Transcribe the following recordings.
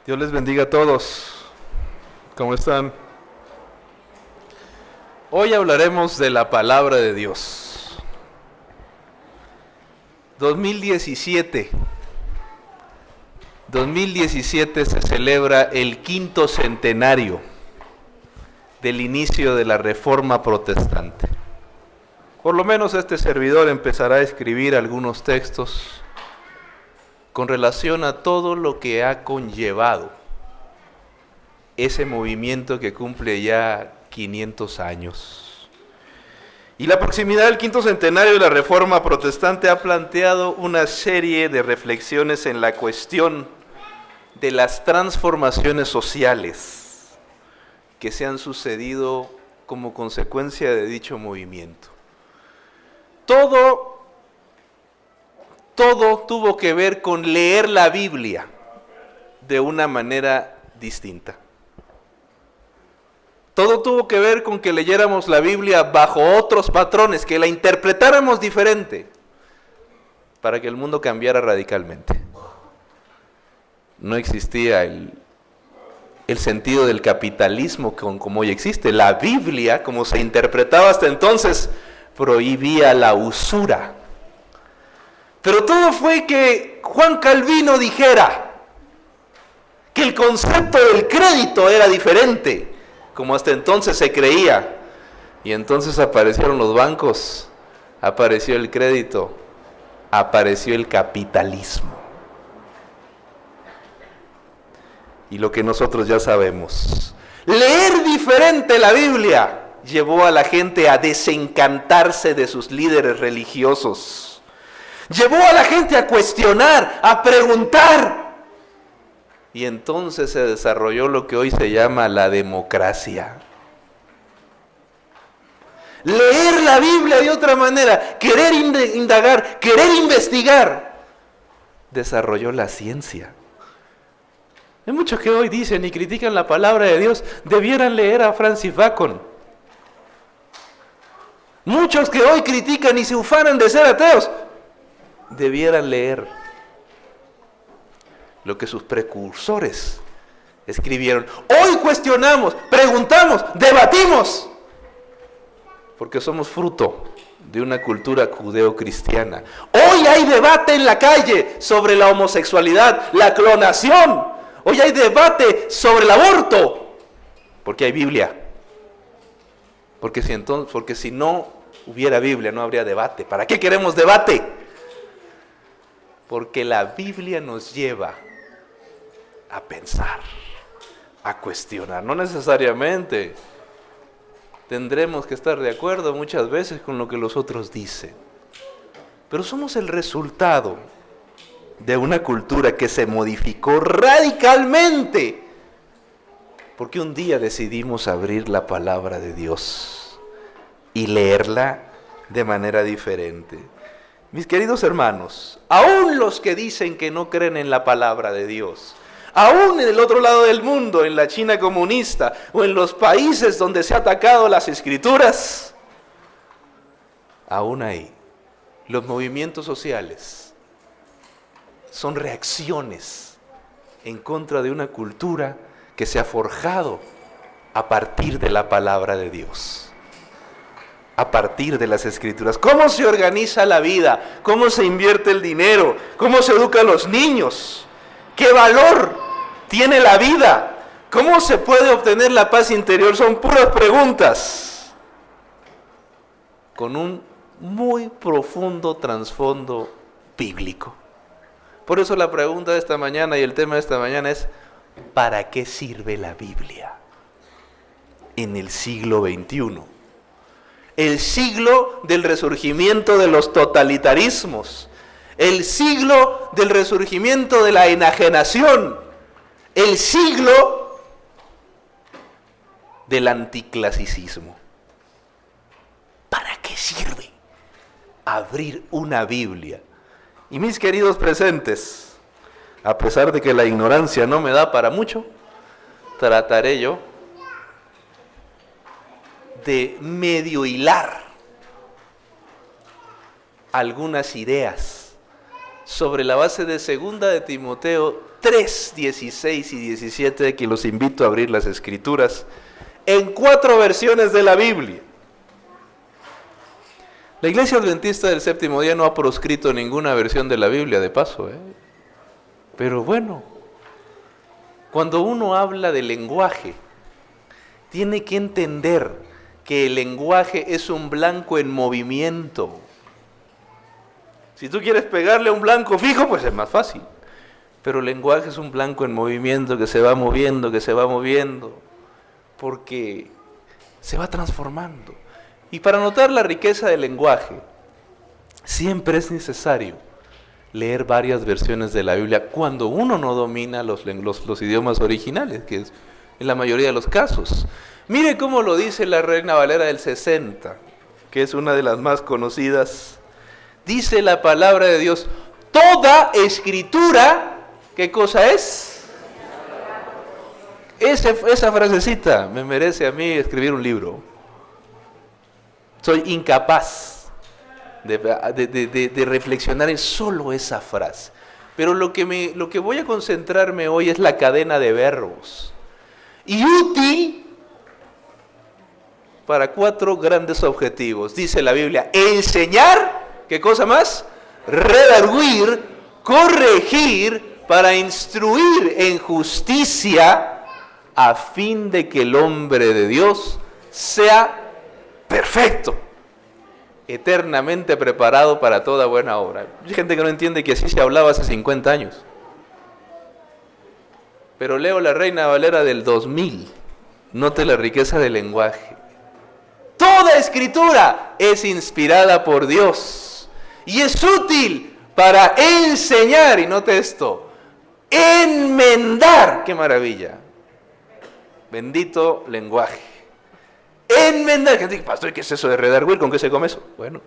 Dios les bendiga a todos. ¿Cómo están? Hoy hablaremos de la palabra de Dios. 2017 se celebra el 5º centenario del inicio de la Reforma Protestante. Por lo menos este servidor empezará a escribir algunos textos con relación a todo lo que ha conllevado ese movimiento que cumple ya 500 años. Y la proximidad del 5º centenario de la Reforma Protestante ha planteado una serie de reflexiones en la cuestión de las transformaciones sociales que se han sucedido como consecuencia de dicho movimiento. Todo tuvo que ver con leer la Biblia de una manera distinta. Todo tuvo que ver con que leyéramos la Biblia bajo otros patrones, que la interpretáramos diferente, para que el mundo cambiara radicalmente. No existía el sentido del capitalismo como hoy existe. La Biblia, como se interpretaba hasta entonces, prohibía la usura. Pero todo fue que Juan Calvino dijera que el concepto del crédito era diferente, como hasta entonces se creía. Y entonces aparecieron los bancos, apareció el crédito, apareció el capitalismo. Y lo que nosotros ya sabemos, leer diferente la Biblia llevó a la gente a desencantarse de sus líderes religiosos. Llevó a la gente a cuestionar, a preguntar. Y entonces se desarrolló lo que hoy se llama la democracia. Leer la Biblia de otra manera, querer indagar, querer investigar, desarrolló la ciencia. Hay muchos que hoy dicen y critican la palabra de Dios, debieran leer a Francis Bacon. Muchos que hoy critican y se ufanan de ser ateos, debieran leer lo que sus precursores escribieron. Hoy cuestionamos, preguntamos, debatimos, porque somos fruto de una cultura judeocristiana. Hoy hay debate en la calle sobre la homosexualidad, la clonación. Hoy hay debate sobre el aborto, porque hay Biblia. Porque si no hubiera Biblia, no habría debate. ¿Para qué queremos debate? Porque la Biblia nos lleva a pensar, a cuestionar. No necesariamente tendremos que estar de acuerdo muchas veces con lo que los otros dicen, pero somos el resultado de una cultura que se modificó radicalmente, porque un día decidimos abrir la palabra de Dios y leerla de manera diferente. Mis queridos hermanos, aún los que dicen que no creen en la palabra de Dios, aún en el otro lado del mundo, en la China comunista o en los países donde se ha atacado las escrituras, aún ahí, los movimientos sociales son reacciones en contra de una cultura que se ha forjado a partir de la palabra de Dios. A partir de las escrituras. ¿Cómo se organiza la vida? ¿Cómo se invierte el dinero? ¿Cómo se educa a los niños? ¿Qué valor tiene la vida? ¿Cómo se puede obtener la paz interior? Son puras preguntas con un muy profundo trasfondo bíblico. Por eso la pregunta de esta mañana y el tema de esta mañana es: ¿para qué sirve la Biblia en el siglo XXI? El siglo del resurgimiento de los totalitarismos, el siglo del resurgimiento de la enajenación, el siglo del anticlasicismo. ¿Para qué sirve abrir una Biblia? Y mis queridos presentes, a pesar de que la ignorancia no me da para mucho, trataré yo de medio hilar algunas ideas sobre la base de 2 de Timoteo 3, 16 y 17, que los invito a abrir las Escrituras, en 4 versiones de la Biblia. La Iglesia Adventista del Séptimo Día no ha proscrito ninguna versión de la Biblia, de paso, Pero bueno, cuando uno habla de lenguaje, tiene que entender que el lenguaje es un blanco en movimiento. Si tú quieres pegarle a un blanco fijo, pues es más fácil. Pero el lenguaje es un blanco en movimiento que se va moviendo, porque se va transformando. Y para notar la riqueza del lenguaje, siempre es necesario leer varias versiones de la Biblia cuando uno no domina los idiomas originales, que es en la mayoría de los casos. Mire cómo lo dice la Reina Valera del 60, que es una de las más conocidas. Dice la palabra de Dios: toda escritura, ¿qué cosa es? Esa frasecita me merece a mí escribir un libro. Soy incapaz de reflexionar en solo esa frase. Pero lo que voy a concentrarme hoy es la cadena de verbos. Y útil para 4 grandes objetivos. Dice la Biblia: enseñar, ¿qué cosa más? Redarguir, corregir, para instruir en justicia, a fin de que el hombre de Dios sea perfecto, eternamente preparado para toda buena obra. Hay gente que no entiende que así se hablaba hace 50 años. Pero leo la Reina Valera del 2000. Note la riqueza del lenguaje. Toda escritura es inspirada por Dios y es útil para enseñar, y note esto, enmendar. ¡Qué maravilla! Bendito lenguaje. Enmendar. Gente dice: pastor, ¿qué es eso de redarguir? ¿Con qué se come eso? Bueno,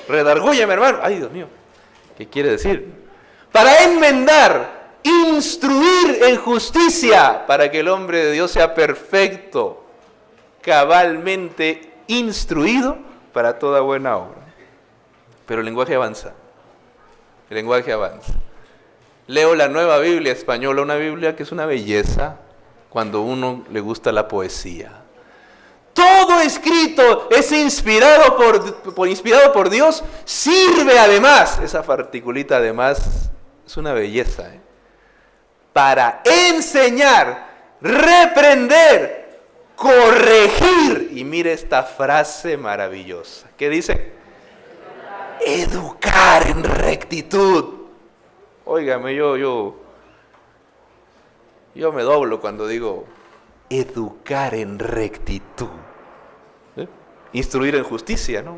redargúyeme, hermano. Ay, Dios mío, ¿qué quiere decir? Para enmendar, instruir en justicia, para que el hombre de Dios sea perfecto, cabalmente instruido para toda buena obra. Pero el lenguaje avanza. El lenguaje avanza. Leo la Nueva Biblia Española, una Biblia que es una belleza cuando uno le gusta la poesía. Todo escrito es inspirado por Dios, sirve además, esa particulita además es una belleza, para enseñar, reprender, corregir. Y mire esta frase maravillosa. ¿Qué dice? Educar en rectitud. Óigame, yo me doblo cuando digo educar en rectitud. Instruir en justicia, ¿no?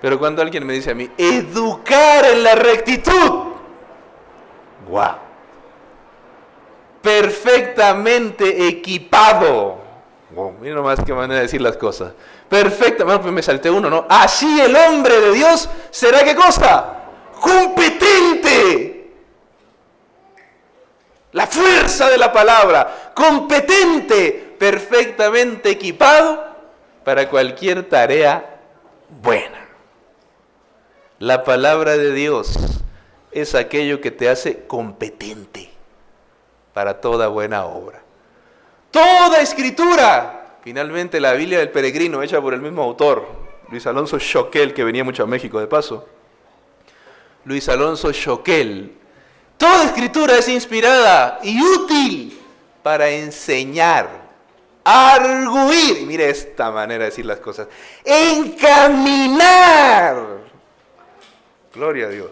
Pero cuando alguien me dice a mí, educar en la rectitud, ¡guau! Perfectamente equipado. Wow, mira nomás qué manera de decir las cosas. Perfecto, bueno, pues me salté uno, ¿no? Así el hombre de Dios será, ¿qué cosa? Competente. La fuerza de la palabra, competente, perfectamente equipado para cualquier tarea buena. La palabra de Dios es aquello que te hace competente para toda buena obra. Toda escritura, finalmente la Biblia del Peregrino, hecha por el mismo autor, Luis Alonso Choquel, que venía mucho a México de paso. Luis Alonso Choquel. Toda escritura es inspirada y útil para enseñar, arguir, y mire esta manera de decir las cosas, encaminar, gloria a Dios,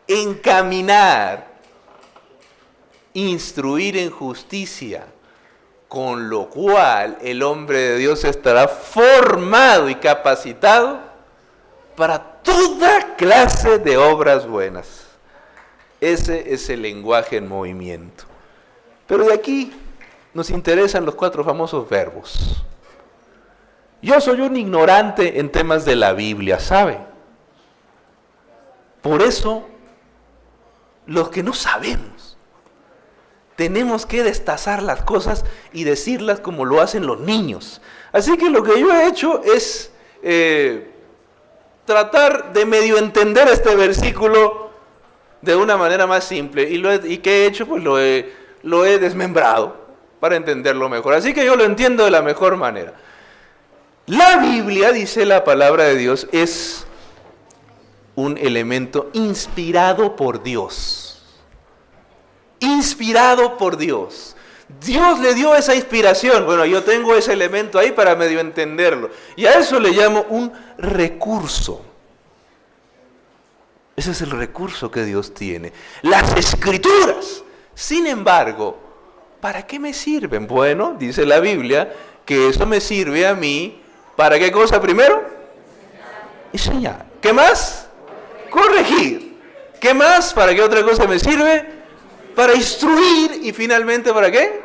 encaminar, instruir en justicia, con lo cual el hombre de Dios estará formado y capacitado para toda clase de obras buenas. Ese es el lenguaje en movimiento. Pero de aquí nos interesan los 4 famosos verbos. Yo soy un ignorante en temas de la Biblia, ¿sabe? Por eso, los que no sabemos, tenemos que destazar las cosas y decirlas como lo hacen los niños. Así que lo que yo he hecho es tratar de medio entender este versículo de una manera más simple. ¿Y qué he hecho? Pues lo he desmembrado para entenderlo mejor. Así que yo lo entiendo de la mejor manera. La Biblia, dice la palabra de Dios, es un elemento inspirado por Dios. Inspirado por Dios. Dios le dio esa inspiración. Bueno, yo tengo ese elemento ahí para medio entenderlo. Y a eso le llamo un recurso. Ese es el recurso que Dios tiene. Las Escrituras. Sin embargo, ¿para qué me sirven? Bueno, dice la Biblia que eso me sirve a mí. ¿Para qué cosa primero? Enseñar. ¿Qué más? Corregir. ¿Qué más? ¿Para qué otra cosa me sirve? Para instruir. Y finalmente, ¿para qué?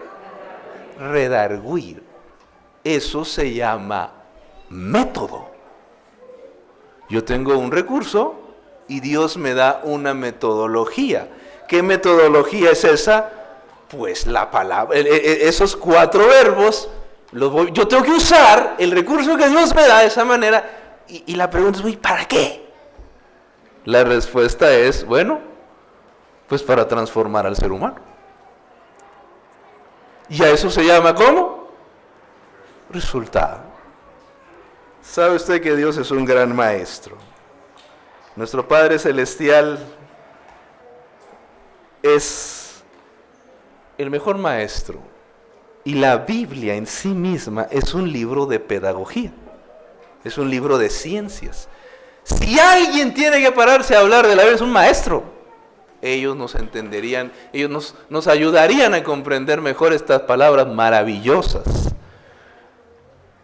Redarguir. Eso se llama método. Yo tengo un recurso y Dios me da una metodología. ¿Qué metodología es esa? Pues la palabra, esos 4 verbos, yo tengo que usar el recurso que Dios me da de esa manera. Y la pregunta es, ¿para qué? La respuesta es, bueno, pues para transformar al ser humano. Y a eso se llama, ¿cómo? Resultado. ¿Sabe usted que Dios es un gran maestro? Nuestro Padre Celestial es el mejor maestro. Y la Biblia en sí misma es un libro de pedagogía. Es un libro de ciencias. Si alguien tiene que pararse a hablar de la Biblia, es un maestro. Ellos nos entenderían, ellos nos ayudarían a comprender mejor estas palabras maravillosas.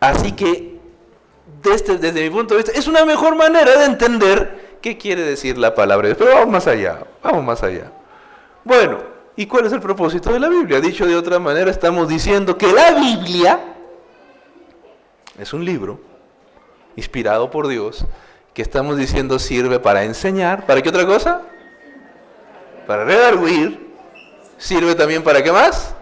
Así que, desde mi punto de vista, es una mejor manera de entender qué quiere decir la palabra de Dios. Pero vamos más allá. Bueno, ¿y cuál es el propósito de la Biblia? Dicho de otra manera, estamos diciendo que la Biblia es un libro inspirado por Dios, que estamos diciendo sirve para enseñar. ¿Para qué otra cosa? Para redarguir. Sirve también para ¿qué más?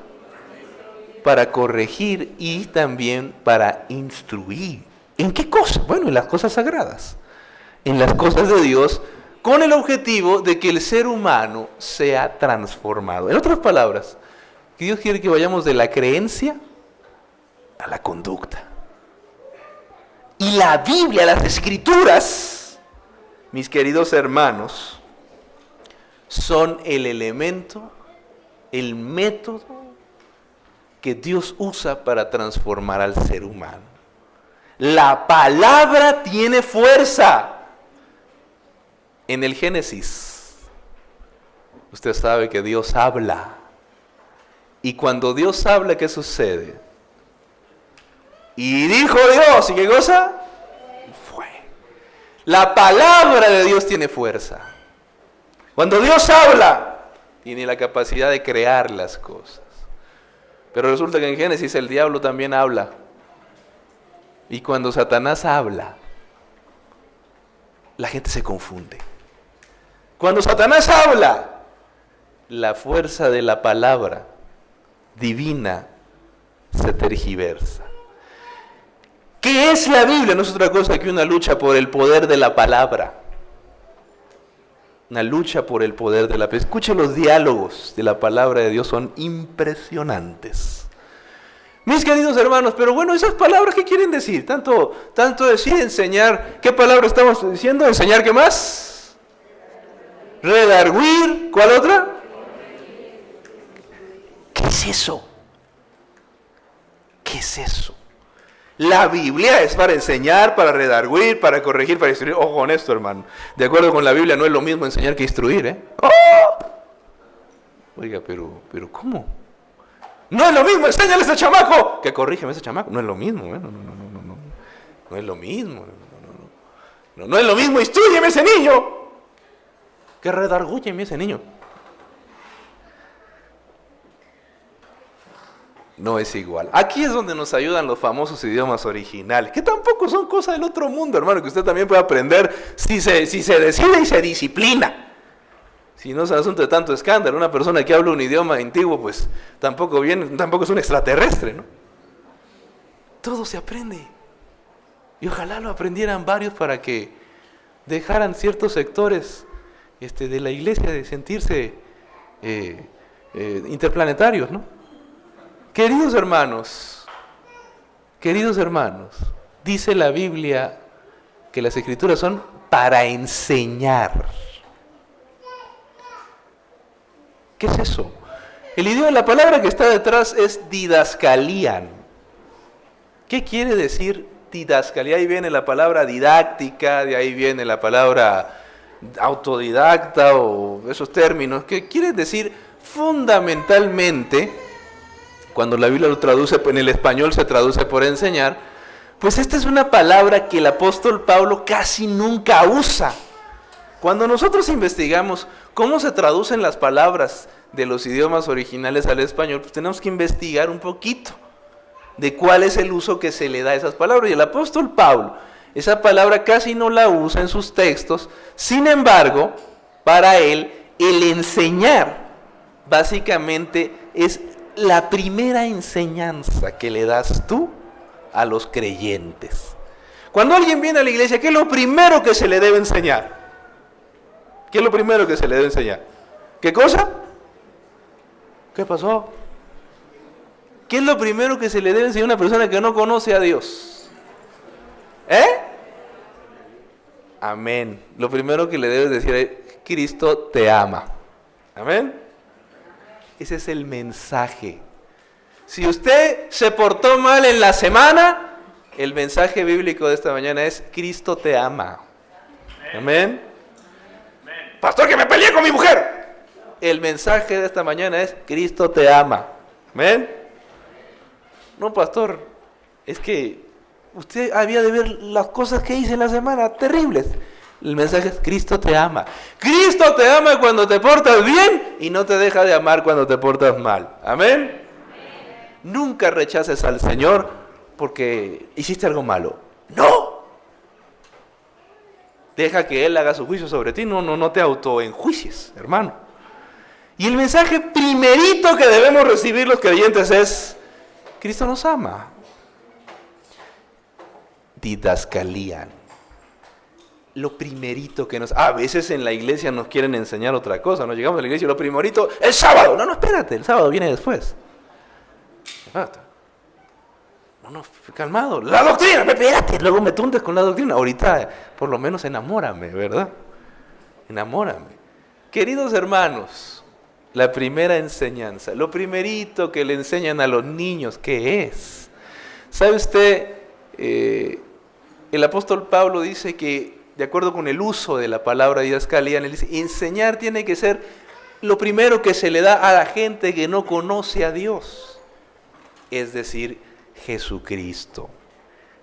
Para corregir y también para instruir. ¿En qué cosa? Bueno, en las cosas sagradas, en las cosas de Dios, con el objetivo de que el ser humano sea transformado. En otras palabras, que Dios quiere que vayamos de la creencia a la conducta. Y la Biblia, las Escrituras, mis queridos hermanos, son el elemento, el método que Dios usa para transformar al ser humano. La palabra tiene fuerza. En el Génesis, usted sabe que Dios habla. Y cuando Dios habla, ¿qué sucede? Y dijo Dios, ¿y qué cosa? Fue. La palabra de Dios tiene fuerza. Cuando Dios habla, tiene la capacidad de crear las cosas. Pero resulta que en Génesis el diablo también habla. Y cuando Satanás habla, la gente se confunde. Cuando Satanás habla, la fuerza de la palabra divina se tergiversa. ¿Qué es la Biblia? No es otra cosa que una lucha por el poder de la palabra. Una lucha por el poder de la palabra. Escuche los diálogos de la palabra de Dios, son impresionantes. Mis queridos hermanos, pero bueno, esas palabras, ¿qué quieren decir? Tanto decir, enseñar. ¿Qué palabra estamos diciendo? ¿Enseñar qué más? Redarguir. ¿Cuál otra? ¿Qué es eso? ¿Qué es eso? La Biblia es para enseñar, para redarguir, para corregir, para instruir. Ojo con esto, hermano. De acuerdo con la Biblia, no es lo mismo enseñar que instruir, ¿eh? ¡Oh! Oiga, pero ¿cómo? No es lo mismo, enséñale a ese chamaco que corrígeme a ese chamaco. No es lo mismo, ¿eh? No. No es lo mismo. No es lo mismo, instrúyeme a ese niño que redargúyeme a ese niño. No es igual. Aquí es donde nos ayudan los famosos idiomas originales, que tampoco son cosas del otro mundo, hermano, que usted también puede aprender si se decide y se disciplina. Si no es un asunto de tanto escándalo, una persona que habla un idioma antiguo, pues tampoco es un extraterrestre, ¿no? Todo se aprende. Y ojalá lo aprendieran varios para que dejaran ciertos sectores de la iglesia, de sentirse interplanetarios, ¿no? Queridos hermanos, dice la Biblia que las Escrituras son para enseñar. ¿Qué es eso? El idioma, la palabra que está detrás es didascalian. ¿Qué quiere decir didascalía? Ahí viene la palabra didáctica, de ahí viene la palabra autodidacta o esos términos, que quiere decir fundamentalmente, cuando la Biblia lo traduce en el español se traduce por enseñar, pues esta es una palabra que el apóstol Pablo casi nunca usa. Cuando nosotros investigamos cómo se traducen las palabras de los idiomas originales al español, pues tenemos que investigar un poquito de cuál es el uso que se le da a esas palabras. Y el apóstol Pablo, esa palabra casi no la usa en sus textos. Sin embargo, para él, el enseñar básicamente es la primera enseñanza que le das tú a los creyentes. Cuando alguien viene a la iglesia, ¿qué es lo primero que se le debe enseñar? ¿Qué es lo primero que se le debe enseñar? ¿Qué cosa? ¿Qué pasó? ¿Qué es lo primero que se le debe enseñar a una persona que no conoce a Dios? Amén. Lo primero que le debes decir es: Cristo te ama. Amén. Ese es el mensaje. Si usted se portó mal en la semana, el mensaje bíblico de esta mañana es: Cristo te ama. Amén. Pastor, que me peleé con mi mujer. El mensaje de esta mañana es: Cristo te ama. Amén. No, pastor, es que usted había de ver las cosas que hice en la semana, terribles. El mensaje es: Cristo te ama. Cristo te ama cuando te portas bien y no te deja de amar cuando te portas mal. Amén. Nunca rechaces al Señor porque hiciste algo malo. No. Deja que Él haga su juicio sobre ti. No te autoenjuicies, hermano. Y el mensaje primerito que debemos recibir los creyentes es: Cristo nos ama. Didascalían. Lo primerito que nos... A veces en la iglesia nos quieren enseñar otra cosa. No llegamos a la iglesia y lo primerito, el sábado. No, espérate, el sábado viene después. No, calmado. La doctrina, espérate, luego me tundes con la doctrina. Ahorita, por lo menos, enamórame, ¿verdad? Enamórame. Queridos hermanos, la primera enseñanza, lo primerito que le enseñan a los niños, ¿qué es? ¿Sabe usted? El apóstol Pablo dice que, de acuerdo con el uso de la palabra didascalía, él dice: enseñar tiene que ser lo primero que se le da a la gente que no conoce a Dios, es decir, Jesucristo.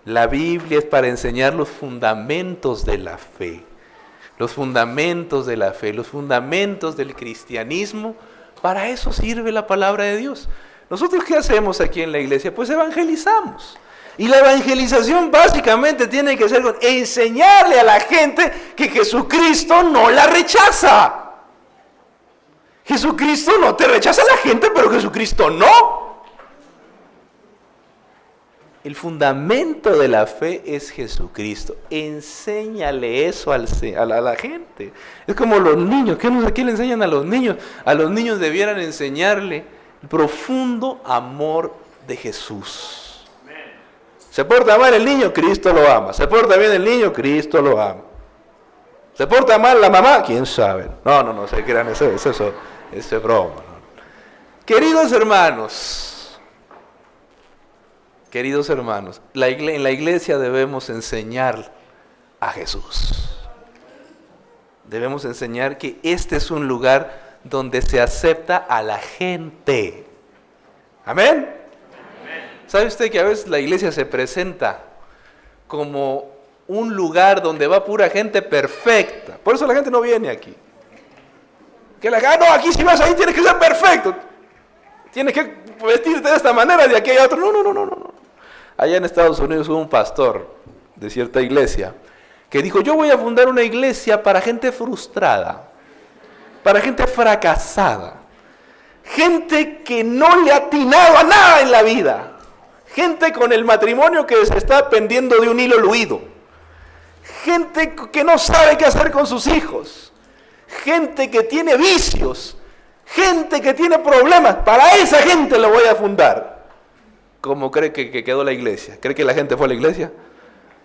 La Biblia es para enseñar los fundamentos de la fe, los fundamentos de la fe, los fundamentos del cristianismo. Para eso sirve la palabra de Dios. ¿Nosotros qué hacemos aquí en la iglesia? Pues evangelizamos. Y la evangelización básicamente tiene que ser con enseñarle a la gente que Jesucristo no la rechaza. Jesucristo no te rechaza a la gente, pero Jesucristo no. El fundamento de la fe es Jesucristo. Enséñale eso a la gente. Es como los niños. ¿Qué le enseñan a los niños? A los niños debieran enseñarle el profundo amor de Jesús. ¿Se porta mal el niño? Cristo lo ama. ¿Se porta bien el niño? Cristo lo ama. ¿Se porta mal la mamá? ¿Quién sabe? No se crean, eso es broma. ¿No? Queridos hermanos, en la iglesia debemos enseñar a Jesús. Debemos enseñar que este es un lugar donde se acepta a la gente. Amén. ¿Sabe usted que a veces la iglesia se presenta como un lugar donde va pura gente perfecta? Por eso la gente no viene aquí. No, aquí si vas ahí tienes que ser perfecto. Tienes que vestirte de esta manera, de aquí a otro. No. Allá en Estados Unidos hubo un pastor de cierta iglesia que dijo: yo voy a fundar una iglesia para gente frustrada, para gente fracasada, gente que no le ha atinado a nada en la vida. Gente con el matrimonio que se está pendiendo de un hilo luido. Gente que no sabe qué hacer con sus hijos. gente que tiene vicios, gente que tiene problemas. Para esa gente lo voy a fundar. ¿Cómo cree que quedó la iglesia? ¿Cree que la gente fue a la iglesia?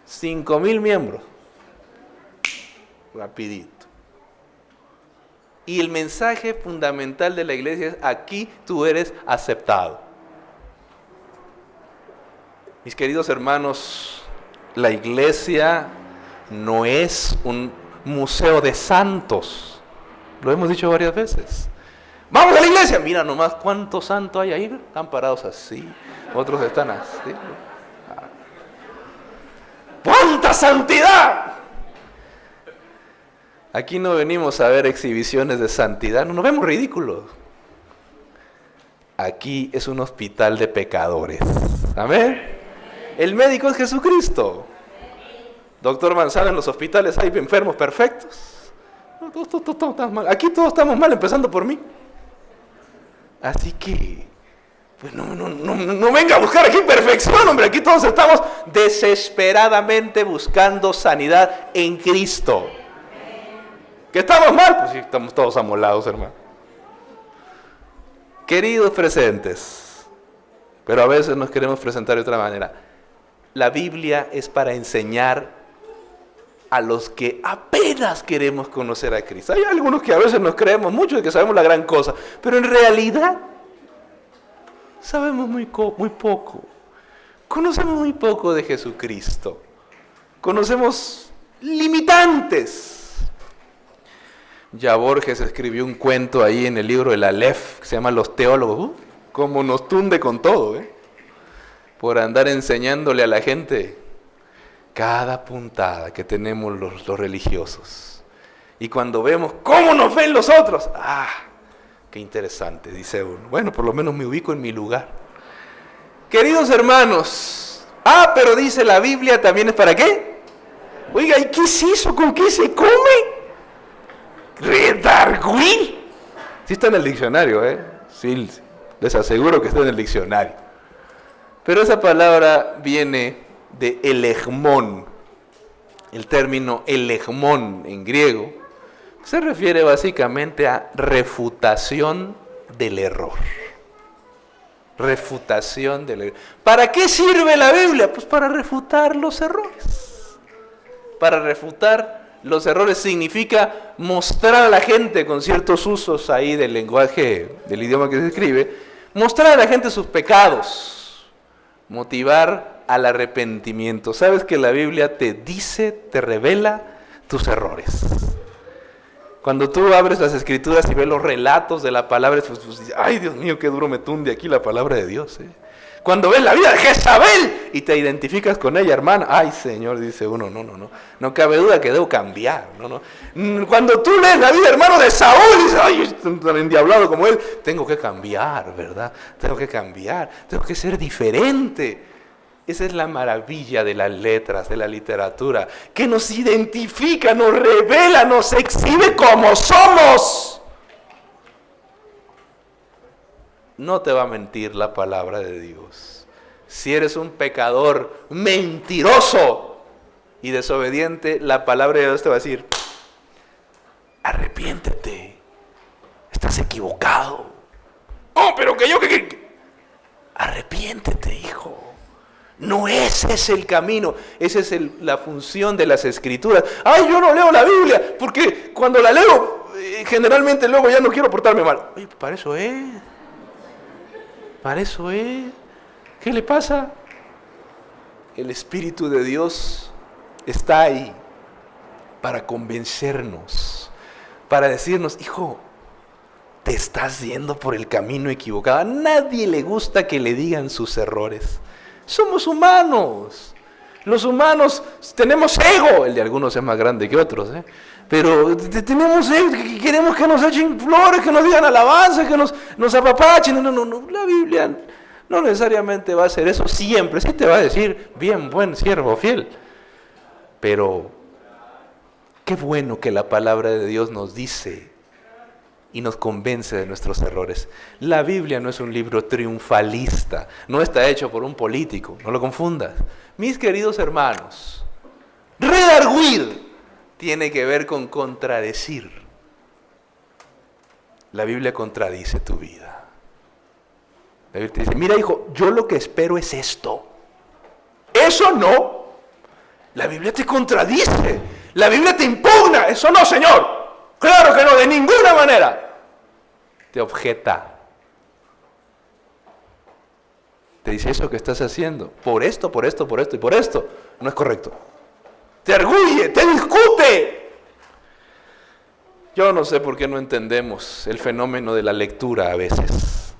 5,000 miembros. Rapidito. Y el mensaje fundamental de la iglesia es: aquí tú eres aceptado. Mis queridos hermanos, la iglesia no es un museo de santos. Lo hemos dicho varias veces. Vamos a la iglesia. Mira nomás cuántos santos hay ahí. Están parados así. Otros están así. ¡Cuánta santidad! Aquí no venimos a ver exhibiciones de santidad. No nos vemos ridículos. Aquí es un hospital de pecadores. Amén. El médico es Jesucristo. Doctor Manzano, en los hospitales hay enfermos perfectos. Todos estamos mal. Aquí todos estamos mal, empezando por mí. Así que, pues no venga a buscar aquí perfección, hombre. Aquí todos estamos desesperadamente buscando sanidad en Cristo. ¿Que estamos mal? Pues sí, estamos todos amolados, hermano. Queridos presentes, pero a veces nos queremos presentar de otra manera. La Biblia es para enseñar a los que apenas queremos conocer a Cristo. Hay algunos que a veces nos creemos mucho y que sabemos la gran cosa, pero en realidad sabemos muy poco. Conocemos muy poco de Jesucristo. Conocemos limitantes. Ya Borges escribió un cuento ahí en el libro del Aleph, que se llama Los Teólogos. Como nos tunde con todo, por andar enseñándole a la gente cada puntada que tenemos los religiosos. Y cuando vemos cómo nos ven los otros, qué interesante, dice uno. Bueno, por lo menos me ubico en mi lugar. Queridos hermanos, pero dice la Biblia también es para qué. Oiga, ¿y qué es eso? ¿Con qué se come? ¿Redarguir? Sí está en el diccionario, Sí, les aseguro que está en el diccionario. Pero esa palabra viene de elegmón. El término elegmón en griego se refiere básicamente a refutación del error. Refutación del error. ¿Para qué sirve la Biblia? Pues para refutar los errores. Para refutar los errores significa mostrar a la gente, con ciertos usos ahí del lenguaje, del idioma que se escribe, mostrar a la gente sus pecados. Motivar al arrepentimiento. ¿Sabes que la Biblia te dice, te revela tus errores? Cuando tú abres las Escrituras y ves los relatos de la palabra, pues, ¡ay, Dios mío, qué duro me tunde aquí la palabra de Dios! Cuando ves la vida de Jezabel y te identificas con ella, hermana, ¡ay, Señor! Dice uno, no cabe duda que debo cambiar. Cuando tú lees la vida, hermano, de Saúl, dices, ¡ay, estoy tan endiablado como él! Tengo que cambiar, ¿verdad? Tengo que cambiar, tengo que ser diferente. Esa es la maravilla de las letras, de la literatura, que nos identifica, nos revela, nos exhibe como somos. No te va a mentir la palabra de Dios. Si eres un pecador mentiroso y desobediente, la palabra de Dios te va a decir: arrepiéntete, estás equivocado. Oh, pero que yo arrepiéntete, hijo. No ese es el camino, esa es la función de las Escrituras. Ay, yo no leo la Biblia, porque cuando la leo, generalmente luego ya no quiero portarme mal. Oye, para eso es. Para eso es. ¿Qué le pasa? El Espíritu de Dios está ahí para convencernos, para decirnos: hijo, te estás yendo por el camino equivocado. A nadie le gusta que le digan sus errores. Somos humanos. Los humanos tenemos ego. El de algunos es más grande que otros, pero tenemos ego. Queremos que nos echen flores, que nos digan alabanza, que nos apapachen. No. La Biblia no necesariamente va a hacer eso siempre. Sí te va a decir: bien, buen siervo, fiel. Pero qué bueno que la palabra de Dios nos dice y nos convence de nuestros errores. La Biblia no es un libro triunfalista, no está hecho por un político, no lo confundas. Mis queridos hermanos, redarguir tiene que ver con contradecir. la Biblia contradice tu vida. La Biblia te dice, mira hijo, yo lo que espero es esto. Eso no. La Biblia te contradice. La Biblia te impugna. Eso no, Señor. Claro que no, de ninguna manera. Te objeta. Te dice, eso que estás haciendo, por esto y por esto, no es correcto. Te arguye, te discute. Yo no sé por qué no entendemos el fenómeno de la lectura a veces.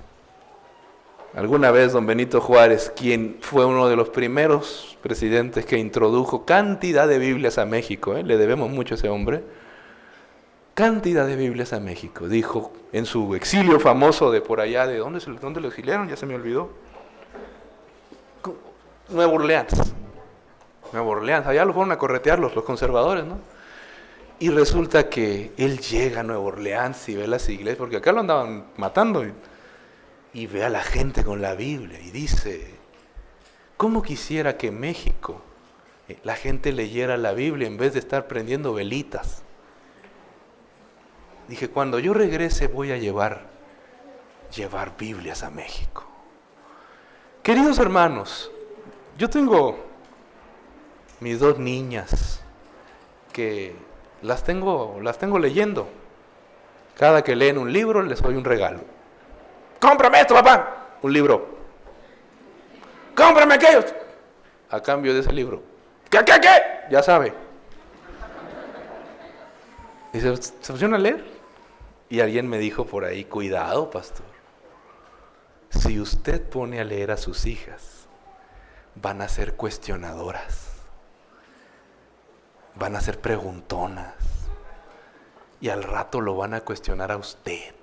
Alguna vez don Benito Juárez, quien fue uno de los primeros presidentes que introdujo cantidad de Biblias a México, le debemos mucho a ese hombre, cantidad de Biblias a México, dijo en su exilio famoso de por allá, ¿de dónde lo exiliaron? Ya se me olvidó. Nueva Orleans, allá lo fueron a corretear los conservadores, ¿no? Y resulta que él llega a Nueva Orleans y ve las iglesias, porque acá lo andaban matando, y ve a la gente con la Biblia y dice, ¿cómo quisiera que en México la gente leyera la Biblia en vez de estar prendiendo velitas? Dije, cuando yo regrese voy a llevar Biblias a México. Queridos hermanos, yo tengo mis 2 niñas que las tengo leyendo. Cada que leen un libro les doy un regalo. ¡Cómprame esto, papá! Un libro. ¡Cómprame aquello! A cambio de ese libro. ¿Qué? Ya sabe. Y se pusieron a leer. Y alguien me dijo por ahí, cuidado, pastor. Si usted pone a leer a sus hijas, van a ser cuestionadoras, van a ser preguntonas, y al rato lo van a cuestionar a usted.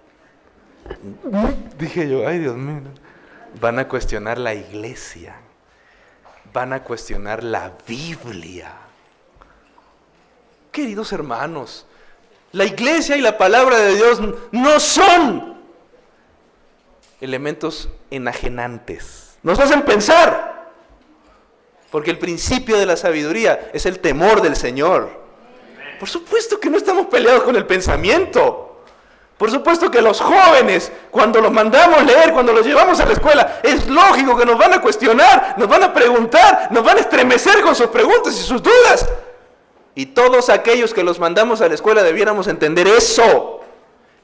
Dije yo, ay Dios mío, van a cuestionar la iglesia, van a cuestionar la Biblia. Queridos hermanos, la iglesia y la palabra de Dios no son elementos enajenantes, nos hacen pensar. Porque el principio de la sabiduría es el temor del Señor. Por supuesto que no estamos peleados con el pensamiento. Por supuesto que los jóvenes, cuando los mandamos leer, cuando los llevamos a la escuela, es lógico que nos van a cuestionar, nos van a preguntar, nos van a estremecer con sus preguntas y sus dudas. Y todos aquellos que los mandamos a la escuela debiéramos entender eso.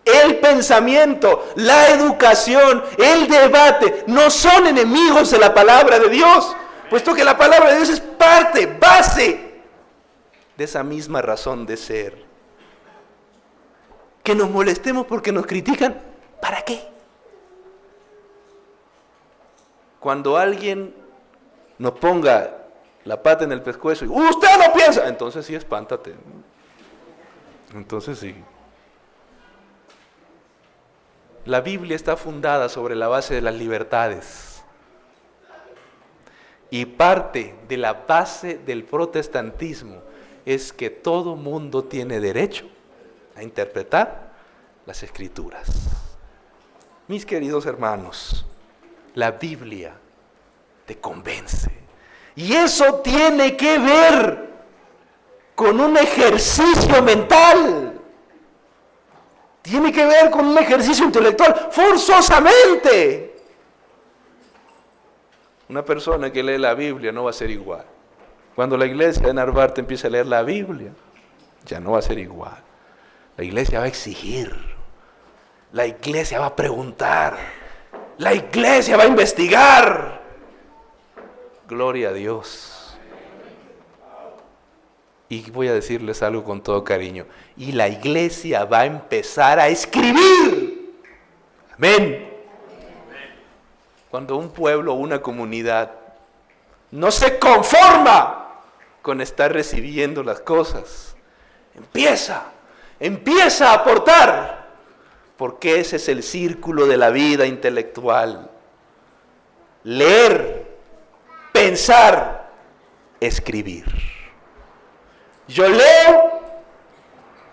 El pensamiento, la educación, el debate, no son enemigos de la palabra de Dios. Puesto que la palabra de Dios es parte, base de esa misma razón de ser. Que nos molestemos porque nos critican, ¿para qué? Cuando alguien nos ponga la pata en el pescuezo y ¡usted no piensa! Entonces sí, espántate. Entonces sí. La Biblia está fundada sobre la base de las libertades. Y parte de la base del protestantismo es que todo mundo tiene derecho a interpretar las Escrituras. Mis queridos hermanos, la Biblia te convence. Y eso tiene que ver con un ejercicio mental. Tiene que ver con un ejercicio intelectual, forzosamente. Una persona que lee la Biblia no va a ser igual. Cuando la iglesia de Narvarte empiece a leer la Biblia, ya no va a ser igual. La iglesia va a exigir. La iglesia va a preguntar. La iglesia va a investigar. Gloria a Dios. Y voy a decirles algo con todo cariño. Y la iglesia va a empezar a escribir. Amén. Cuando un pueblo o una comunidad no se conforma con estar recibiendo las cosas, empieza a aportar, porque ese es el círculo de la vida intelectual. Leer, pensar, escribir. Yo leo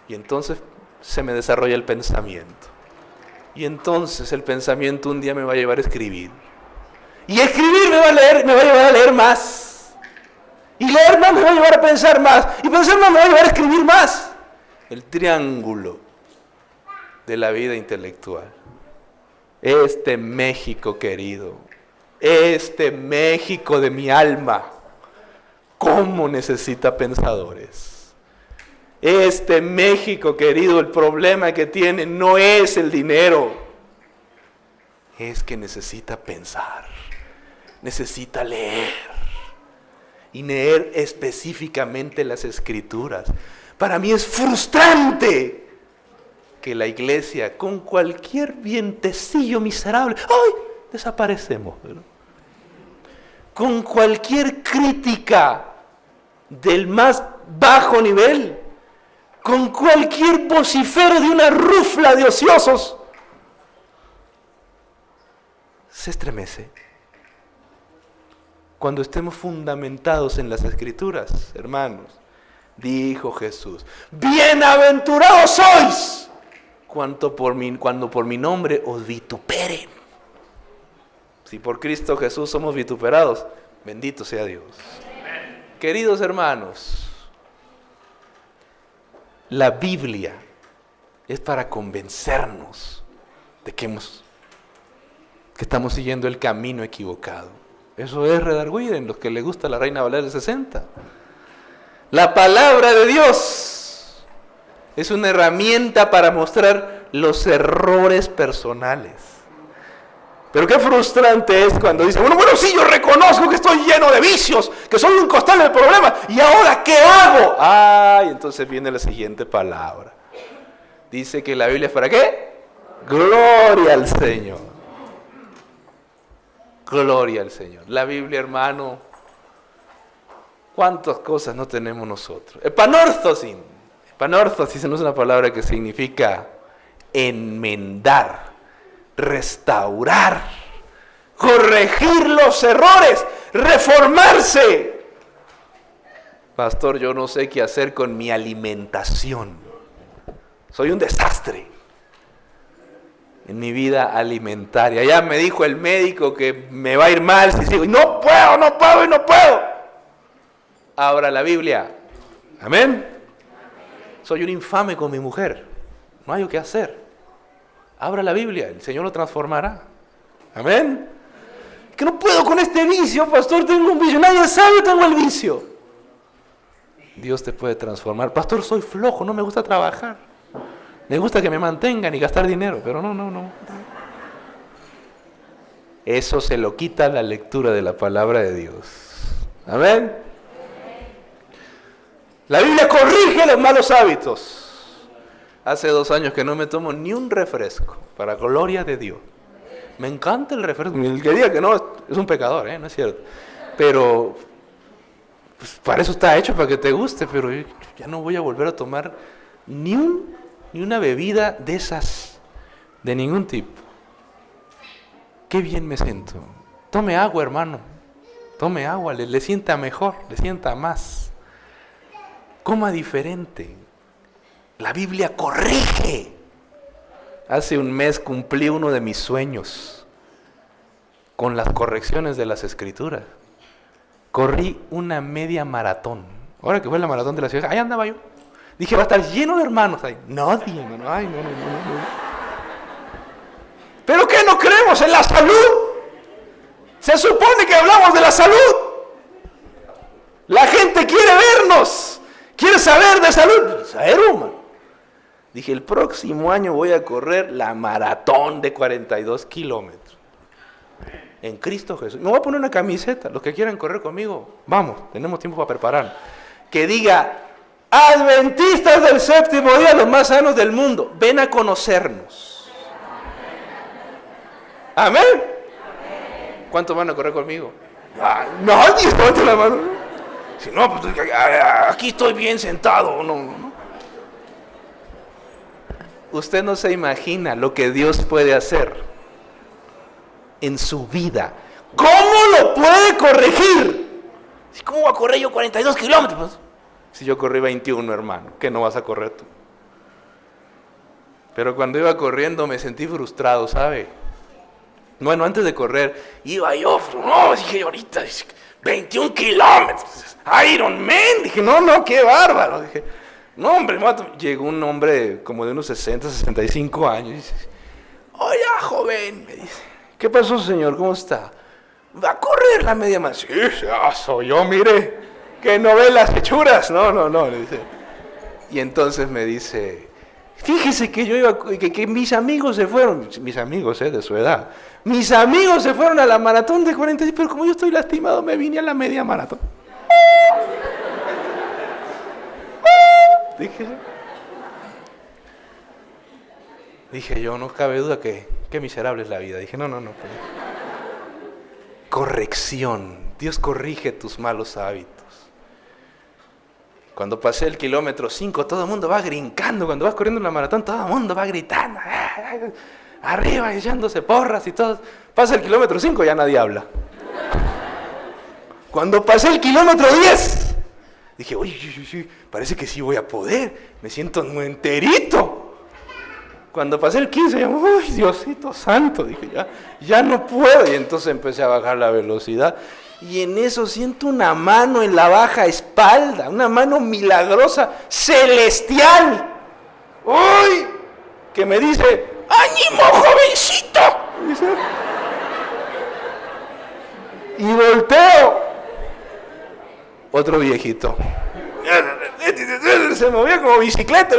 y entonces se me desarrolla el pensamiento. Y entonces el pensamiento un día me va a llevar a escribir. Y escribir me va a llevar a leer más. Y leer más me va a llevar a pensar más. Y pensar más me va a llevar a escribir más. El triángulo de la vida intelectual. Este México querido, este México de mi alma, ¿cómo necesita pensadores? Este México querido, el problema que tiene no es el dinero, es que necesita pensar, necesita leer, y leer específicamente las Escrituras. Para mí es frustrante que la iglesia, con cualquier vientecillo miserable, ¡ay!, desaparecemos, ¿verdad? Con cualquier crítica del más bajo nivel, con cualquier vocifero de una rufla de ociosos, se estremece. Cuando estemos fundamentados en las Escrituras, hermanos, dijo Jesús: bienaventurados sois cuando por mi nombre os vituperen. Si por Cristo Jesús somos vituperados, bendito sea Dios. Amén. Queridos hermanos, la Biblia es para convencernos de que estamos siguiendo el camino equivocado. Eso es redarguir en los que le gusta la Reina Valera del 60. La palabra de Dios es una herramienta para mostrar los errores personales. Pero qué frustrante es cuando dice: bueno, sí, yo reconozco que estoy lleno de vicios, que soy un costal del problema, ¿y ahora qué hago? Y entonces viene la siguiente palabra. Dice que la Biblia es ¿para qué? Gloria al Señor. Gloria al Señor. La Biblia, hermano, ¿cuántas cosas no tenemos nosotros? Epanorthosis. Epanorthosis no es una palabra que significa enmendar, restaurar, corregir los errores, reformarse. Pastor, yo no sé qué hacer con mi alimentación. Soy un desastre en mi vida alimentaria. Ya me dijo el médico que me va a ir mal si sigo. Y no puedo. Abra la Biblia. Amén. Soy un infame con mi mujer. No hay qué hacer. Abra la Biblia, el Señor lo transformará. Amén. Que no puedo con este vicio, pastor, tengo un vicio. Nadie sabe que tengo el vicio. Dios te puede transformar. Pastor, soy flojo, no me gusta trabajar. Me gusta que me mantengan y gastar dinero, pero no. Eso se lo quita la lectura de la palabra de Dios. Amén. La Biblia corrige los malos hábitos. Hace 2 años que no me tomo ni un refresco, para gloria de Dios. Me encanta el refresco. El que diga que no es un pecador, no es cierto. Pero pues, para eso está hecho, para que te guste. Pero yo ya no voy a volver a tomar ni una bebida de esas, de ningún tipo. Qué bien me siento. Tome agua, hermano. Tome agua, le sienta mejor, le sienta más. Coma diferente. La Biblia corrige. Hace un mes cumplí uno de mis sueños con las correcciones de las Escrituras. Corrí una media maratón. Ahora que fue la maratón de la ciudad, ahí andaba yo. Dije, va a estar lleno de hermanos ahí. Nadie, hermano. Ay, no. ¿Pero qué no creemos en la salud? Se supone que hablamos de la salud. La gente quiere vernos, quiere saber de salud. Saber, hermano. Dije, el próximo año voy a correr la maratón de 42 kilómetros. En Cristo Jesús. Me voy a poner una camiseta. Los que quieran correr conmigo, vamos, tenemos tiempo para preparar. Que diga: Adventistas del séptimo día, los más sanos del mundo, ven a conocernos. Amén. ¿Cuántos van a correr conmigo? Nadie, levanta la mano. Si no, pues aquí estoy bien sentado. No. Usted no se imagina lo que Dios puede hacer en su vida. ¿Cómo lo puede corregir? ¿Cómo voy a correr yo 42 kilómetros? Si yo corrí 21, hermano, ¿qué no vas a correr tú? Pero cuando iba corriendo me sentí frustrado, ¿sabe? Bueno, antes de correr, iba yo, dije ahorita, 21 kilómetros, Iron Man. Dije, no, qué bárbaro. Dije, No, hombre, mato. Llegó un hombre como de unos 60, 65 años y dice, hola, joven, me dice. ¿Qué pasó, señor? ¿Cómo está? ¿Va a correr la media maratón? Sí, soy yo, mire. Que no ve las hechuras. No, le dice. Y entonces me dice, fíjese que yo iba, que mis amigos se fueron, mis amigos de su edad, mis amigos se fueron a la maratón de 40, pero como yo estoy lastimado, me vine a la media maratón. Dije yo, no cabe duda que qué miserable es la vida. Dije, no. Pues. Corrección. Dios corrige tus malos hábitos. Cuando pasé el kilómetro 5, todo el mundo va brincando. Cuando vas corriendo en la maratón, todo el mundo va gritando. Arriba, echándose porras y todo. Pasa el kilómetro 5, ya nadie habla. Cuando pasé el kilómetro 10, dije, uy, parece que sí voy a poder. Me siento muy enterito. Cuando pasé el 15, yo, uy, Diosito santo, dije, ya no puedo. Y entonces empecé a bajar la velocidad. Y en eso siento una mano en la baja espalda, una mano milagrosa, celestial. ¡Uy! Que me dice, ¡ánimo, jovencito! Y volteo. Otro viejito. Se movía como bicicleta.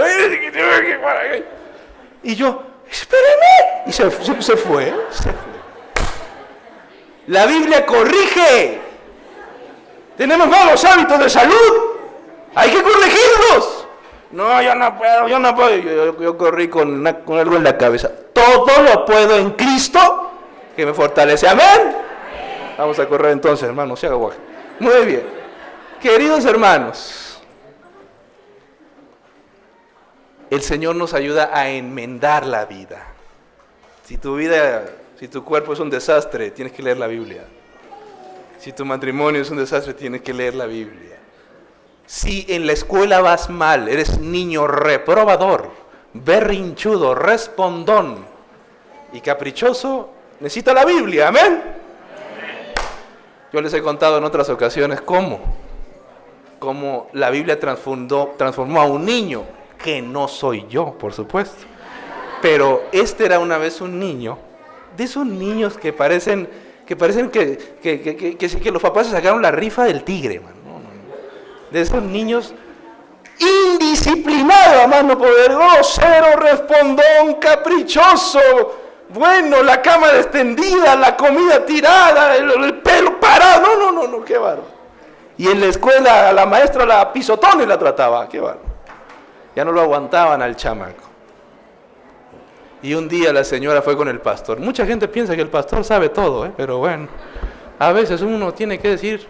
Y yo, espéreme. Y se fue. La Biblia corrige. Tenemos malos hábitos de salud. Hay que corregirlos. No, yo no puedo. Yo corrí con algo en la cabeza. Todo lo puedo en Cristo que me fortalece. Amén. Vamos a correr entonces, hermanos. Se haga guaje. Muy bien. Queridos hermanos, el Señor nos ayuda a enmendar la vida. Si tu cuerpo es un desastre, tienes que leer la Biblia. Si tu matrimonio es un desastre, tienes que leer la Biblia. Si en la escuela vas mal, eres niño reprobador, berrinchudo, respondón y caprichoso, necesita la Biblia. Amén. Yo les he contado en otras ocasiones cómo la Biblia transformó a un niño, que no soy yo, por supuesto. Pero este era una vez un niño, de esos niños que parecen que los papás se sacaron la rifa del tigre, man. No. De esos niños indisciplinados, a más no poder, grosero, respondón, caprichoso, bueno, la cama extendida, la comida tirada, el pelo parado, no, qué bárbaro. Y en la escuela la maestra la pisotón y la trataba, qué bárbaro. Ya no lo aguantaban al chamaco. Y un día la señora fue con el pastor. Mucha gente piensa que el pastor sabe todo, pero bueno, a veces uno tiene que decir,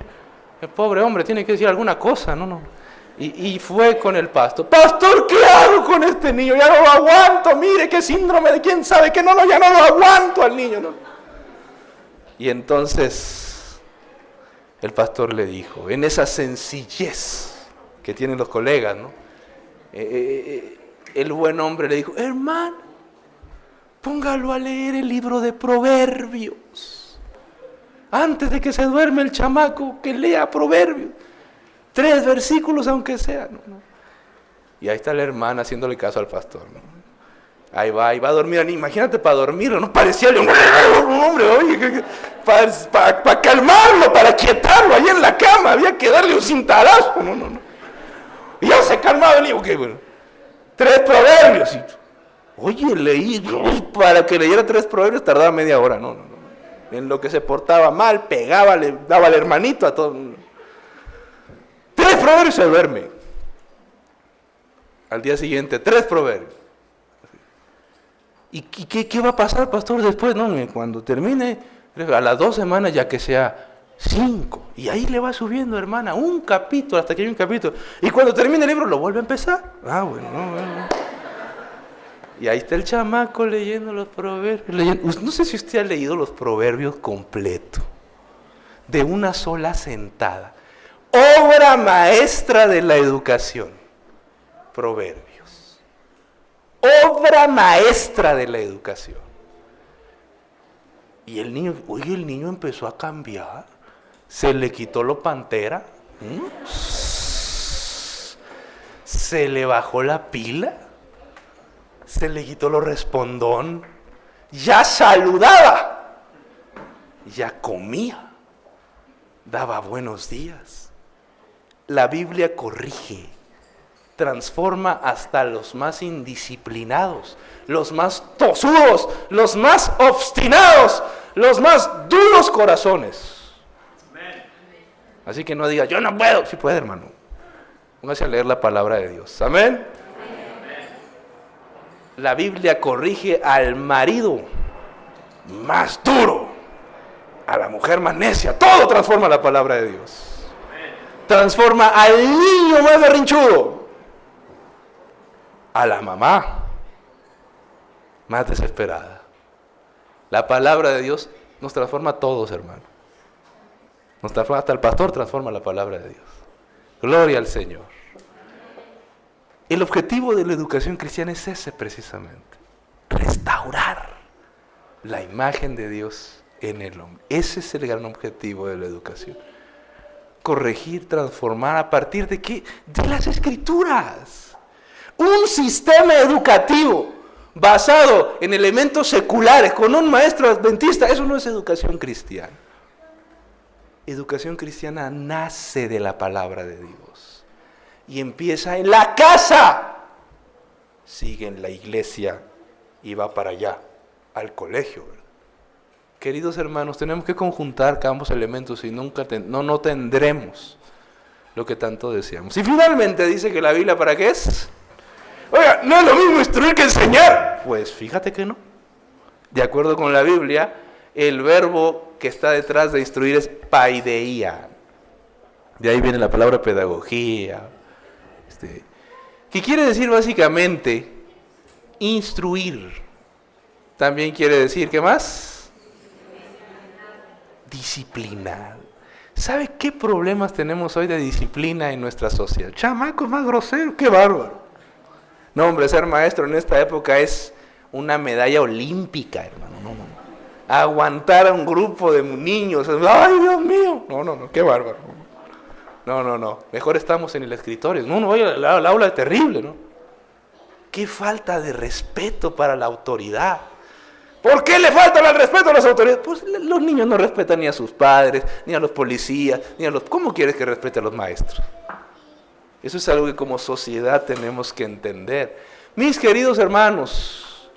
el pobre hombre tiene que decir alguna cosa, no. Y fue con el pastor. Pastor, ¿qué hago con este niño? Ya no lo aguanto, mire qué síndrome de quién sabe que ya no lo aguanto al niño. No. Y entonces el pastor le dijo, en esa sencillez que tienen los colegas, ¿no? El buen hombre le dijo, hermano, póngalo a leer el libro de Proverbios. Antes de que se duerme el chamaco, que lea Proverbios. 3 versículos aunque sea. No. Y ahí está la hermana haciéndole caso al pastor, ¿no? Ahí va a dormir. Imagínate para dormirlo, ¿no? Parecía un hombre, oye, para calmarlo, para quietarlo ahí en la cama, había que darle un cintarazo. No. Y ya se calmaba el niño, bueno, 3 proverbios. Oye, leí, para que leyera 3 proverbios tardaba media hora, no. En lo que se portaba mal, pegaba, le daba al hermanito a todo. 3 proverbios se duerme. Al día siguiente, 3 proverbios. ¿Y qué va a pasar, pastor, después? No, cuando termine, a las 2 semanas ya que sea 5. Y ahí le va subiendo, hermana, un capítulo, hasta que hay un capítulo. Y cuando termine el libro, lo vuelve a empezar. Bueno. Y ahí está el chamaco leyendo los proverbios. No sé si usted ha leído los proverbios completo, de una sola sentada. Obra maestra de la educación. Proverbios. Obra maestra de la educación. Y el niño empezó a cambiar. Se le quitó lo pantera. Se le bajó la pila, se le quitó lo respondón, ya saludaba, ya comía, daba buenos días. La Biblia corrige, transforma hasta los más indisciplinados, los más tosudos, los más obstinados, los más duros corazones. Así que no diga, yo no puedo. Sí puede, hermano. Póngase a leer la palabra de Dios. Amén. La Biblia corrige al marido más duro, a la mujer más necia. Todo transforma la palabra de Dios. Transforma al niño más berrinchudo, a la mamá más desesperada. La palabra de Dios nos transforma a todos, hermano. Nos transforma, hasta el pastor transforma la palabra de Dios. Gloria al Señor. El objetivo de la educación cristiana es ese precisamente. Restaurar la imagen de Dios en el hombre. Ese es el gran objetivo de la educación. Corregir, transformar, ¿a partir de qué? De las Escrituras. Un sistema educativo basado en elementos seculares, con un maestro adventista, eso no es educación cristiana. Educación cristiana nace de la palabra de Dios y empieza en la casa, sigue en la iglesia y va para allá, al colegio, ¿verdad? Queridos hermanos, tenemos que conjuntar ambos elementos y no tendremos lo que tanto deseamos. Y finalmente dice que la Biblia, ¿para qué es? Oiga, ¿no es lo mismo instruir que enseñar? Pues fíjate que no. De acuerdo con la Biblia, el verbo que está detrás de instruir es paideia. De ahí viene la palabra pedagogía. Que quiere decir básicamente instruir. También quiere decir, ¿qué más? Disciplinar. ¿Sabe qué problemas tenemos hoy de disciplina en nuestra sociedad? Chamacos más groseros, qué bárbaro. No, hombre, ser maestro en esta época es una medalla olímpica, hermano. No. Aguantar a un grupo de niños. ¡Ay, Dios mío! No, qué bárbaro. No. Mejor estamos en el escritorio. No, la aula es terrible, ¿no? Qué falta de respeto para la autoridad. ¿Por qué le falta el respeto a las autoridades? Pues los niños no respetan ni a sus padres, ni a los policías, ni a los... ¿Cómo quieres que respete a los maestros? Eso es algo que como sociedad tenemos que entender. Mis queridos hermanos,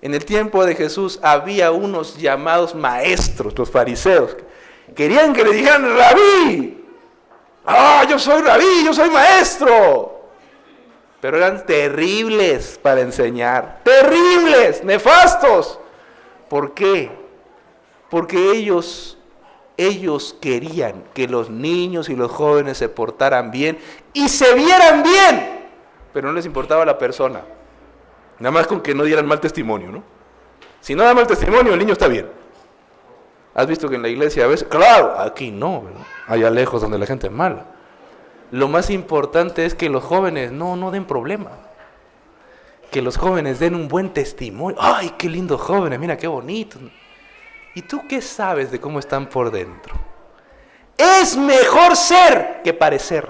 en el tiempo de Jesús había unos llamados maestros, los fariseos. Querían que le dijeran, rabí. Yo soy rabí, yo soy maestro. Pero eran terribles para enseñar. Terribles, nefastos. ¿Por qué? Porque ellos querían que los niños y los jóvenes se portaran bien y se vieran bien, pero no les importaba la persona. Nada más con que no dieran mal testimonio, ¿no? Si no da mal testimonio, el niño está bien. ¿Has visto que en la iglesia a veces? Claro, aquí no, ¿verdad? Allá lejos donde la gente es mala. Lo más importante es que los jóvenes no den problema. Que los jóvenes den un buen testimonio. ¡Ay, qué lindos jóvenes! Mira, qué bonito. ¿Y tú qué sabes de cómo están por dentro? Es mejor ser que parecer.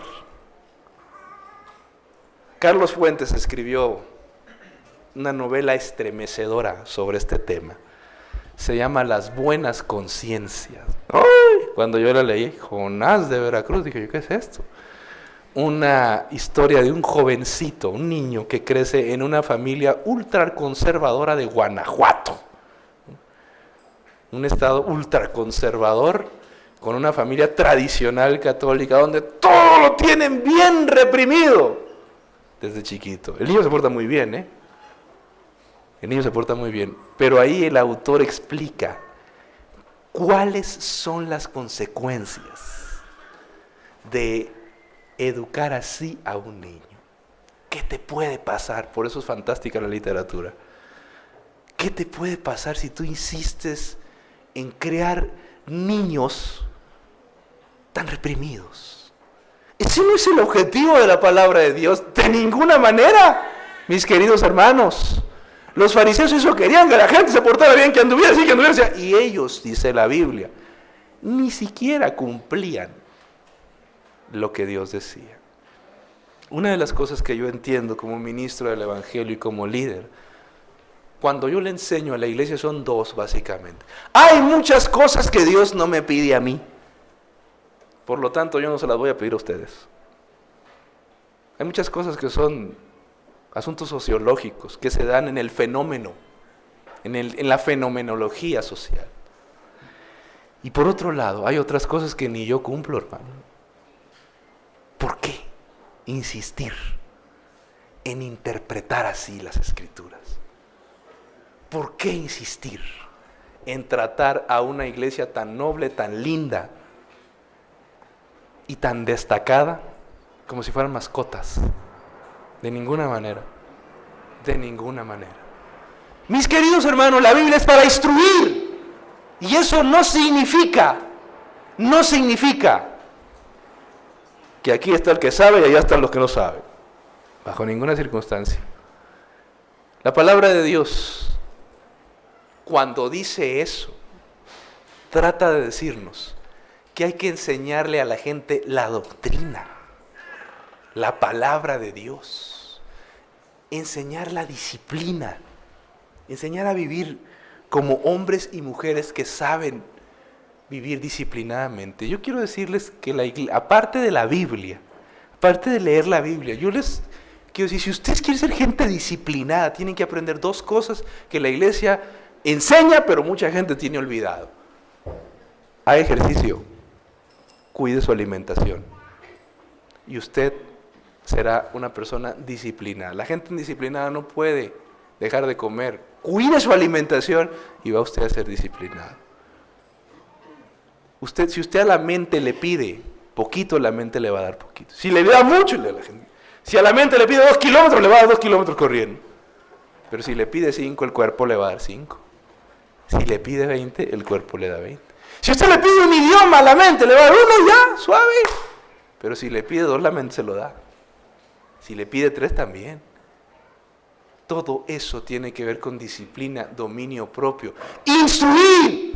Carlos Fuentes escribió una novela estremecedora sobre este tema. Se llama Las buenas conciencias. ¡Ay! Cuando yo la leí, Jonás de Veracruz, dije, ¿qué es esto? Una historia de un jovencito, un niño que crece en una familia ultraconservadora de Guanajuato. Un estado ultraconservador con una familia tradicional católica donde todo lo tienen bien reprimido desde chiquito. El niño se porta muy bien, ¿eh? El niño se porta muy bien. Pero ahí el autor explica cuáles son las consecuencias de educar así a un niño. ¿Qué te puede pasar? Por eso es fantástica la literatura. ¿Qué te puede pasar si tú insistes en crear niños tan reprimidos? Ese no es el objetivo de la palabra de Dios, de ninguna manera, mis queridos hermanos. Los fariseos eso querían, que la gente se portara bien, que anduviera así, que anduviera así. Y ellos, dice la Biblia, ni siquiera cumplían lo que Dios decía. Una de las cosas que yo entiendo como ministro del Evangelio y como líder, cuando yo le enseño a la iglesia son dos básicamente. Hay muchas cosas que Dios no me pide a mí. Por lo tanto, yo no se las voy a pedir a ustedes. Hay muchas cosas que son asuntos sociológicos, que se dan en el fenómeno, en la fenomenología social. Y por otro lado, hay otras cosas que ni yo cumplo, hermano. ¿Por qué insistir en interpretar así las Escrituras? ¿Por qué insistir en tratar a una iglesia tan noble, tan linda y tan destacada como si fueran mascotas? De ninguna manera, de ninguna manera. Mis queridos hermanos, la Biblia es para instruir, y eso no significa que aquí está el que sabe y allá están los que no saben, bajo ninguna circunstancia. La palabra de Dios, cuando dice eso, trata de decirnos que hay que enseñarle a la gente la doctrina, la palabra de Dios, enseñar la disciplina, enseñar a vivir como hombres y mujeres que saben vivir disciplinadamente. Yo quiero decirles que la iglesia, aparte de la Biblia, aparte de leer la Biblia, yo les quiero decir, si ustedes quieren ser gente disciplinada, tienen que aprender dos cosas que la iglesia enseña, pero mucha gente tiene olvidado. Haga ejercicio, cuide su alimentación, y usted será una persona disciplinada. La gente indisciplinada no puede dejar de comer. Cuide su alimentación y va usted a ser disciplinado. Si usted a la mente le pide poquito, la mente le va a dar poquito. Si le da mucho, le da la gente. Si a la mente le pide 2 kilómetros, le va a dar 2 kilómetros corriendo. Pero si le pide 5, el cuerpo le va a dar 5. Si le pide 20, el cuerpo le da 20. Si usted le pide un idioma, a la mente le va a dar 1 ya, suave. Pero si le pide 2, la mente se lo da. Si le pide 3 también. Todo eso tiene que ver con disciplina, dominio propio. ¡Instruir!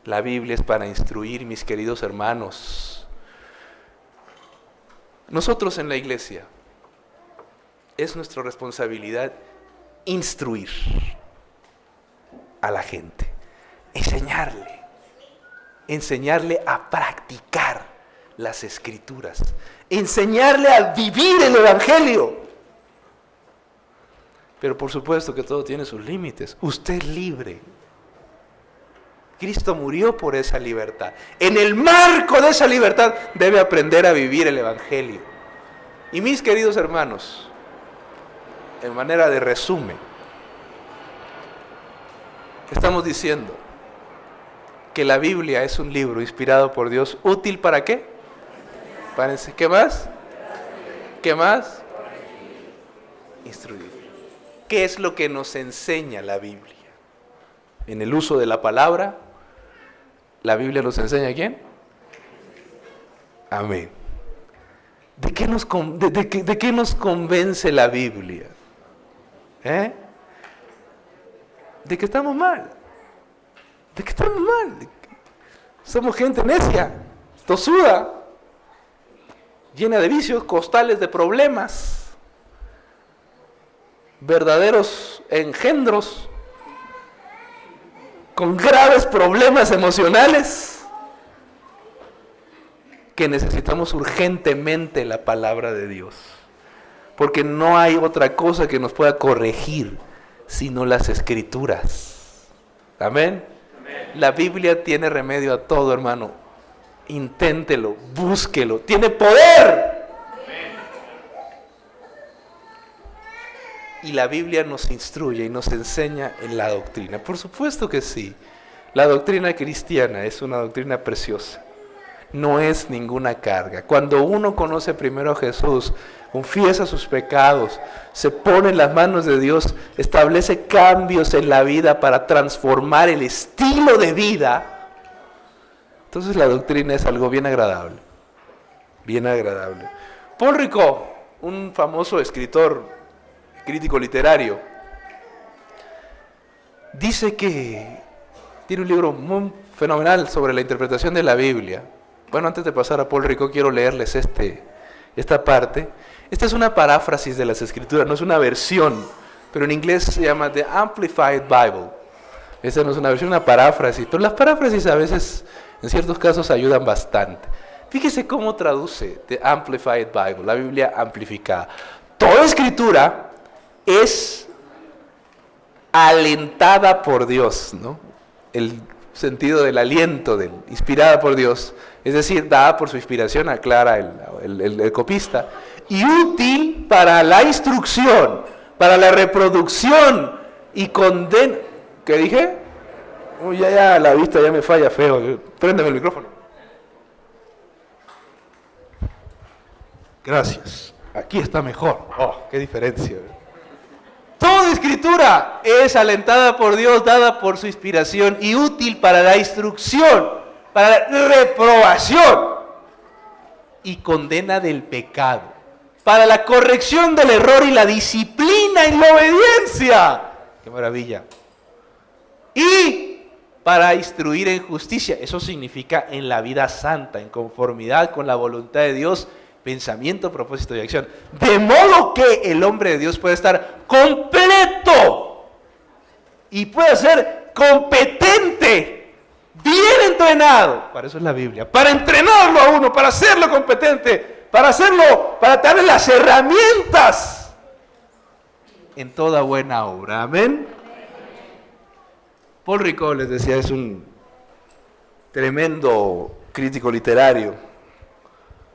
La Biblia es para instruir, mis queridos hermanos. Nosotros en la iglesia, es nuestra responsabilidad instruir a la gente. Enseñarle a practicar las Escrituras. Enseñarle a vivir el Evangelio. Pero por supuesto que todo tiene sus límites. Usted es libre. Cristo murió por esa libertad. En el marco de esa libertad debe aprender a vivir el Evangelio. Y mis queridos hermanos, en manera de resumen, estamos diciendo que la Biblia es un libro inspirado por Dios, útil ¿para qué? ¿Qué más? ¿Qué más? Instruir. ¿Qué es lo que nos enseña la Biblia? En el uso de la palabra, ¿la Biblia nos enseña a quién? Amén. ¿De qué nos convence la Biblia? De que estamos mal. De que estamos mal. Somos gente necia, tosuda, llena de vicios, costales de problemas, verdaderos engendros, con graves problemas emocionales, que necesitamos urgentemente la palabra de Dios, porque no hay otra cosa que nos pueda corregir sino las Escrituras. Amén. La Biblia tiene remedio a todo, hermano. Inténtelo, búsquelo, tiene poder. Y la Biblia nos instruye y nos enseña en la doctrina. Por supuesto que sí. La doctrina cristiana es una doctrina preciosa. No es ninguna carga. Cuando uno conoce primero a Jesús, confiesa sus pecados, se pone en las manos de Dios, establece cambios en la vida para transformar el estilo de vida, entonces la doctrina es algo bien agradable. Bien agradable. Paul Ricoeur, un famoso escritor, crítico literario, dice que tiene un libro muy fenomenal sobre la interpretación de la Biblia. Bueno, antes de pasar a Paul Ricoeur, quiero leerles esta parte. Esta es una paráfrasis de las Escrituras, no es una versión, pero en inglés se llama The Amplified Bible. Esta no es una versión, una paráfrasis, pero las paráfrasis a veces, en ciertos casos, ayudan bastante. Fíjese cómo traduce The Amplified Bible, la Biblia amplificada. Toda Escritura es alentada por Dios, ¿no? El sentido del aliento, inspirada por Dios, es decir, dada por su inspiración, aclara el copista, y útil para la instrucción, para la reproducción y condena. ¿Qué dije? Uy, ya la vista ya me falla feo. Préndeme el micrófono. Gracias. Aquí está mejor. Oh, qué diferencia. Toda Escritura es alentada por Dios, dada por su inspiración y útil para la instrucción, para la reprobación y condena del pecado, para la corrección del error y la disciplina y la obediencia. ¡Qué maravilla! Y para instruir en justicia. Eso significa en la vida santa, en conformidad con la voluntad de Dios, pensamiento, propósito y acción. De modo que el hombre de Dios puede estar completo y puede ser competente, bien entrenado. Para eso es la Biblia, para entrenarlo a uno, para hacerlo competente, para darle las herramientas en toda buena obra. Amén. Paul Ricoeur, les decía, es un tremendo crítico literario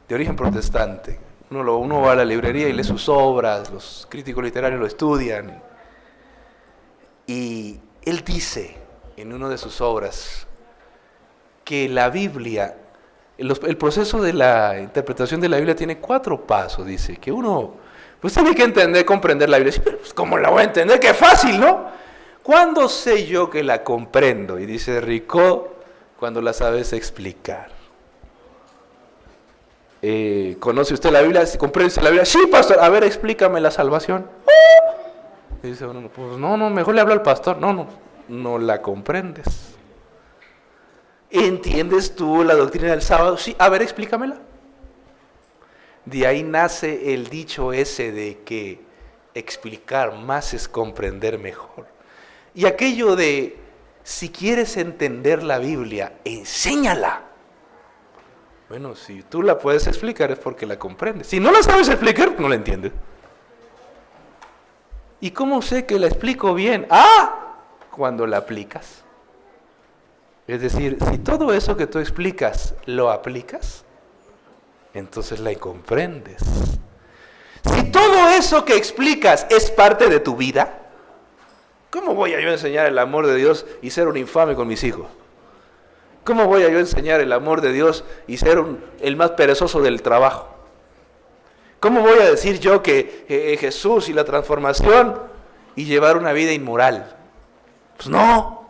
de origen protestante. Uno va a la librería y lee sus obras, los críticos literarios lo estudian. Y él dice en una de sus obras que la Biblia, el proceso de la interpretación de la Biblia tiene 4 pasos, dice, que uno pues tiene que entender, comprender la Biblia. Sí, pero pues, ¿cómo la voy a entender? ¡Qué fácil!, ¿no? ¿Cuándo sé yo que la comprendo? Y dice Ricoeur, cuando la sabes explicar. ¿Conoce usted la Biblia? ¿Comprende usted la Biblia? Sí, pastor. A ver, explícame la salvación. Y dice uno, pues no, mejor le hablo al pastor. No la comprendes. ¿Entiendes tú la doctrina del sábado? Sí, a ver, explícamela. De ahí nace el dicho ese de que explicar más es comprender mejor. Y aquello de, si quieres entender la Biblia, enséñala. Bueno, si tú la puedes explicar es porque la comprendes. Si no la sabes explicar, no la entiendes. ¿Y cómo sé que la explico bien? Cuando la aplicas. Es decir, si todo eso que tú explicas lo aplicas, entonces la comprendes. Si todo eso que explicas es parte de tu vida, ¿cómo voy a yo enseñar el amor de Dios y ser un infame con mis hijos? ¿Cómo voy a yo enseñar el amor de Dios y ser el más perezoso del trabajo? ¿Cómo voy a decir yo que Jesús y la transformación y llevar una vida inmoral? Pues no.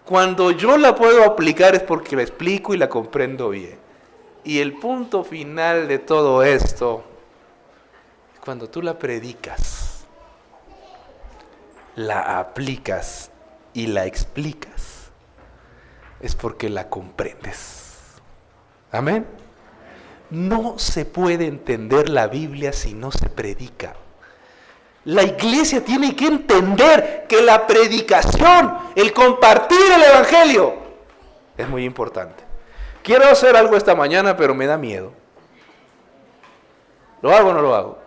Cuando yo la puedo aplicar es porque la explico y la comprendo bien. Y el punto final de todo esto es cuando tú la predicas, la aplicas y la explicas, es porque la comprendes. Amén. No se puede entender la Biblia si no se predica. La iglesia tiene que entender que la predicación, el compartir el evangelio, es muy importante. Quiero hacer algo esta mañana, pero me da miedo. ¿Lo hago o no lo hago?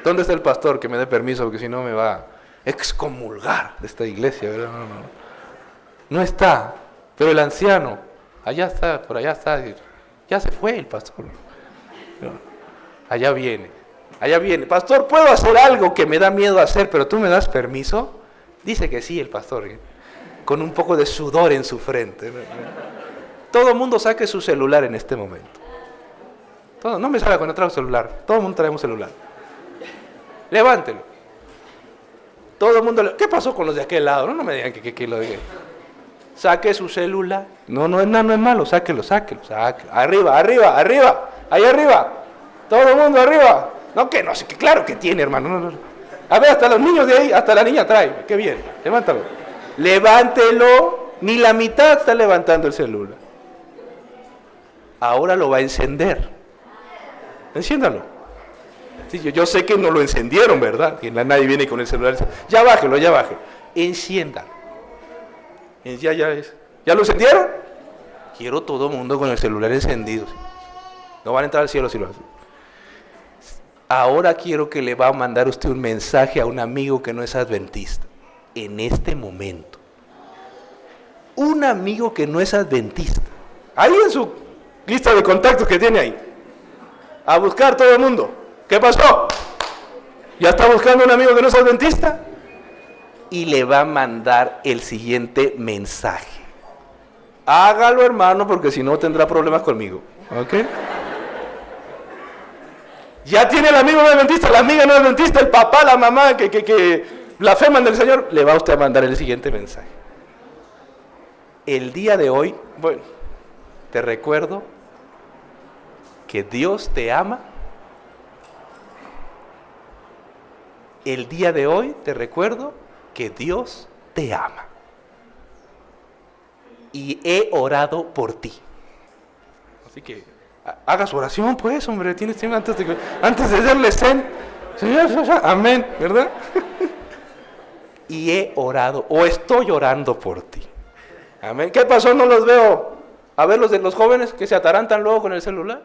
¿Dónde está el pastor que me dé permiso? Porque si no me va a excomulgar de esta iglesia, ¿verdad? No está. Pero el anciano, allá está, por allá está. Ya se fue el pastor. Allá viene. Pastor, ¿puedo hacer algo que me da miedo hacer, pero tú me das permiso? Dice que sí el pastor, con un poco de sudor en su frente. Todo el mundo saque su celular en este momento. No me salga cuando traigo celular. Todo el mundo traemos celular. Levántelo. Todo el mundo. ¿Qué pasó con los de aquel lado? No me digan que lo dije. Saque su celular. No es malo. Sáquelo. Arriba. Ahí arriba. Todo el mundo arriba. No, que claro que tiene, hermano. No. A ver, hasta los niños de ahí, hasta la niña trae. Qué bien. Levántalo. Levántelo. Ni la mitad está levantando el celular. Ahora lo va a encender. Enciéndalo. Sí, yo sé que no lo encendieron, ¿verdad? Que nadie viene con el celular. Ya bájelo, ya baje. Enciéndalo. ¿Ya lo encendieron? Quiero todo el mundo con el celular encendido. No van a entrar al cielo si lo hacen. Ahora quiero que le va a mandar usted un mensaje a un amigo que no es adventista. En este momento. Un amigo que no es adventista. Ahí en su lista de contactos que tiene ahí. A buscar todo el mundo. ¿Qué pasó? ¿Ya está buscando un amigo que no es adventista? Y le va a mandar el siguiente mensaje. Hágalo, hermano, porque si no tendrá problemas conmigo. ¿Ok? Ya tiene el amigo no adventista, la amiga no adventista, el papá, la mamá que blasfeman del Señor. Le va a usted a mandar el siguiente mensaje. El día de hoy, bueno, te recuerdo que Dios te ama. El día de hoy te recuerdo que Dios te ama. Y he orado por ti. Así que haga su oración, pues, hombre. Tienes tiempo antes de darle send. Señor, amén, ¿verdad? Y he orado, o estoy orando por ti. Amén. ¿Qué pasó? No los veo. A ver los de los jóvenes que se atarantan luego con el celular.